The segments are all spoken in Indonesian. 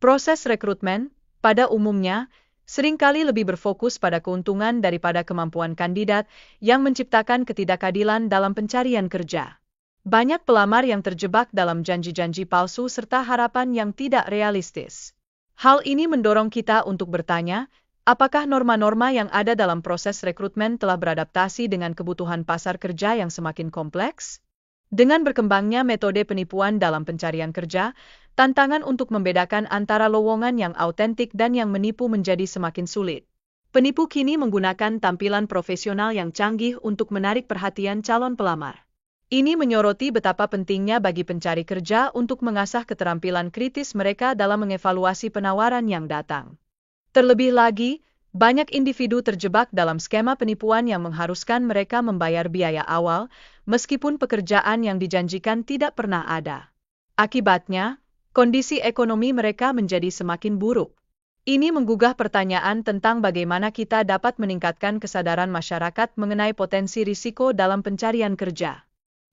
Proses rekrutmen, pada umumnya, seringkali lebih berfokus pada keuntungan daripada kemampuan kandidat yang menciptakan ketidakadilan dalam pencarian kerja. Banyak pelamar yang terjebak dalam janji-janji palsu serta harapan yang tidak realistis. Hal ini mendorong kita untuk bertanya, apakah norma-norma yang ada dalam proses rekrutmen telah beradaptasi dengan kebutuhan pasar kerja yang semakin kompleks? Dengan berkembangnya metode penipuan dalam pencarian kerja, tantangan untuk membedakan antara lowongan yang autentik dan yang menipu menjadi semakin sulit. Penipu kini menggunakan tampilan profesional yang canggih untuk menarik perhatian calon pelamar. Ini menyoroti betapa pentingnya bagi pencari kerja untuk mengasah keterampilan kritis mereka dalam mengevaluasi penawaran yang datang. Terlebih lagi, banyak individu terjebak dalam skema penipuan yang mengharuskan mereka membayar biaya awal, meskipun pekerjaan yang dijanjikan tidak pernah ada. Akibatnya, kondisi ekonomi mereka menjadi semakin buruk. Ini menggugah pertanyaan tentang bagaimana kita dapat meningkatkan kesadaran masyarakat mengenai potensi risiko dalam pencarian kerja.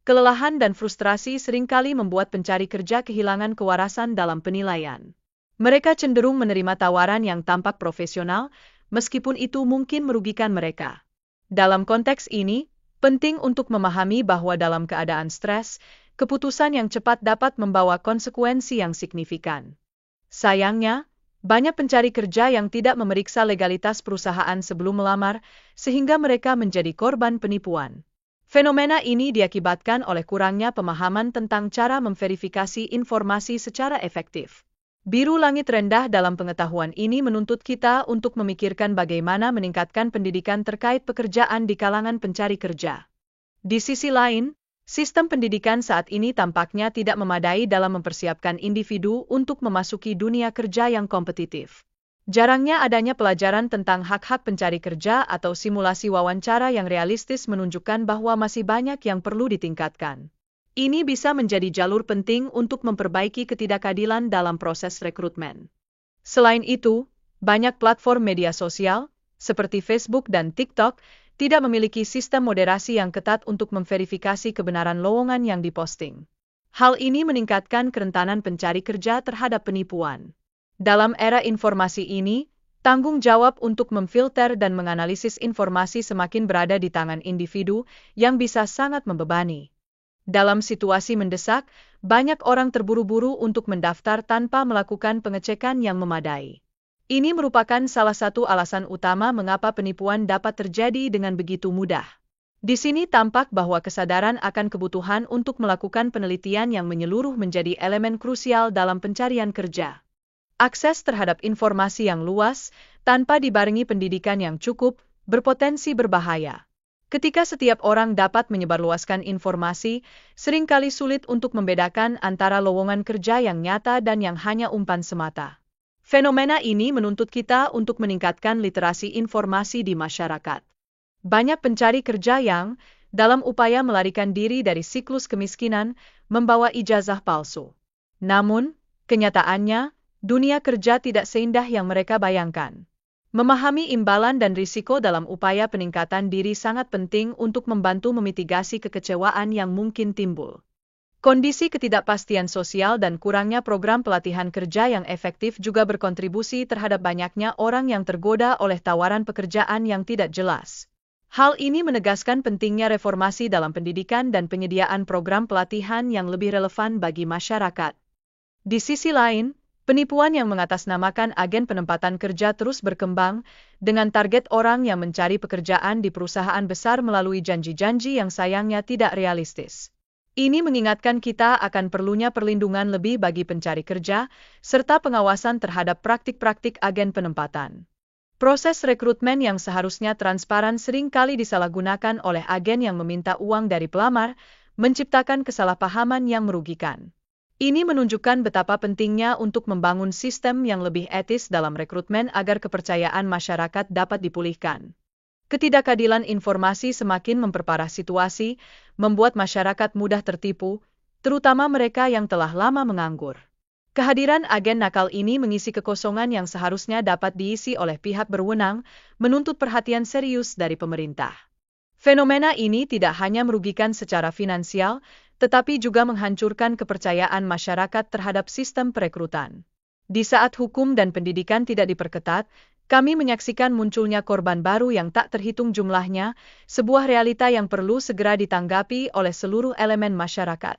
Kelelahan dan frustrasi seringkali membuat pencari kerja kehilangan kewarasan dalam penilaian. Mereka cenderung menerima tawaran yang tampak profesional, meskipun itu mungkin merugikan mereka. Dalam konteks ini, penting untuk memahami bahwa dalam keadaan stres, keputusan yang cepat dapat membawa konsekuensi yang signifikan. Sayangnya, banyak pencari kerja yang tidak memeriksa legalitas perusahaan sebelum melamar, sehingga mereka menjadi korban penipuan. Fenomena ini diakibatkan oleh kurangnya pemahaman tentang cara memverifikasi informasi secara efektif. Biru langit rendah dalam pengetahuan ini menuntut kita untuk memikirkan bagaimana meningkatkan pendidikan terkait pekerjaan di kalangan pencari kerja. Di sisi lain, sistem pendidikan saat ini tampaknya tidak memadai dalam mempersiapkan individu untuk memasuki dunia kerja yang kompetitif. Jarangnya adanya pelajaran tentang hak-hak pencari kerja atau simulasi wawancara yang realistis menunjukkan bahwa masih banyak yang perlu ditingkatkan. Ini bisa menjadi jalur penting untuk memperbaiki ketidakadilan dalam proses rekrutmen. Selain itu, banyak platform media sosial, seperti Facebook dan TikTok, tidak memiliki sistem moderasi yang ketat untuk memverifikasi kebenaran lowongan yang diposting. Hal ini meningkatkan kerentanan pencari kerja terhadap penipuan. Dalam era informasi ini, tanggung jawab untuk memfilter dan menganalisis informasi semakin berada di tangan individu yang bisa sangat membebani. Dalam situasi mendesak, banyak orang terburu-buru untuk mendaftar tanpa melakukan pengecekan yang memadai. Ini merupakan salah satu alasan utama mengapa penipuan dapat terjadi dengan begitu mudah. Di sini tampak bahwa kesadaran akan kebutuhan untuk melakukan penelitian yang menyeluruh menjadi elemen krusial dalam pencarian kerja. Akses terhadap informasi yang luas, tanpa dibarengi pendidikan yang cukup, berpotensi berbahaya. Ketika setiap orang dapat menyebarluaskan informasi, seringkali sulit untuk membedakan antara lowongan kerja yang nyata dan yang hanya umpan semata. Fenomena ini menuntut kita untuk meningkatkan literasi informasi di masyarakat. Banyak pencari kerja yang, dalam upaya melarikan diri dari siklus kemiskinan, membawa ijazah palsu. Namun, kenyataannya, dunia kerja tidak seindah yang mereka bayangkan. Memahami imbalan dan risiko dalam upaya peningkatan diri sangat penting untuk membantu memitigasi kekecewaan yang mungkin timbul. Kondisi ketidakpastian sosial dan kurangnya program pelatihan kerja yang efektif juga berkontribusi terhadap banyaknya orang yang tergoda oleh tawaran pekerjaan yang tidak jelas. Hal ini menegaskan pentingnya reformasi dalam pendidikan dan penyediaan program pelatihan yang lebih relevan bagi masyarakat. Di sisi lain, penipuan yang mengatasnamakan agen penempatan kerja terus berkembang, dengan target orang yang mencari pekerjaan di perusahaan besar melalui janji-janji yang sayangnya tidak realistis. Ini mengingatkan kita akan perlunya perlindungan lebih bagi pencari kerja, serta pengawasan terhadap praktik-praktik agen penempatan. Proses rekrutmen yang seharusnya transparan seringkali disalahgunakan oleh agen yang meminta uang dari pelamar, menciptakan kesalahpahaman yang merugikan. Ini menunjukkan betapa pentingnya untuk membangun sistem yang lebih etis dalam rekrutmen agar kepercayaan masyarakat dapat dipulihkan. Ketidakadilan informasi semakin memperparah situasi, membuat masyarakat mudah tertipu, terutama mereka yang telah lama menganggur. Kehadiran agen nakal ini mengisi kekosongan yang seharusnya dapat diisi oleh pihak berwenang, menuntut perhatian serius dari pemerintah. Fenomena ini tidak hanya merugikan secara finansial, tetapi juga menghancurkan kepercayaan masyarakat terhadap sistem perekrutan. Di saat hukum dan pendidikan tidak diperketat, kami menyaksikan munculnya korban baru yang tak terhitung jumlahnya, sebuah realita yang perlu segera ditanggapi oleh seluruh elemen masyarakat.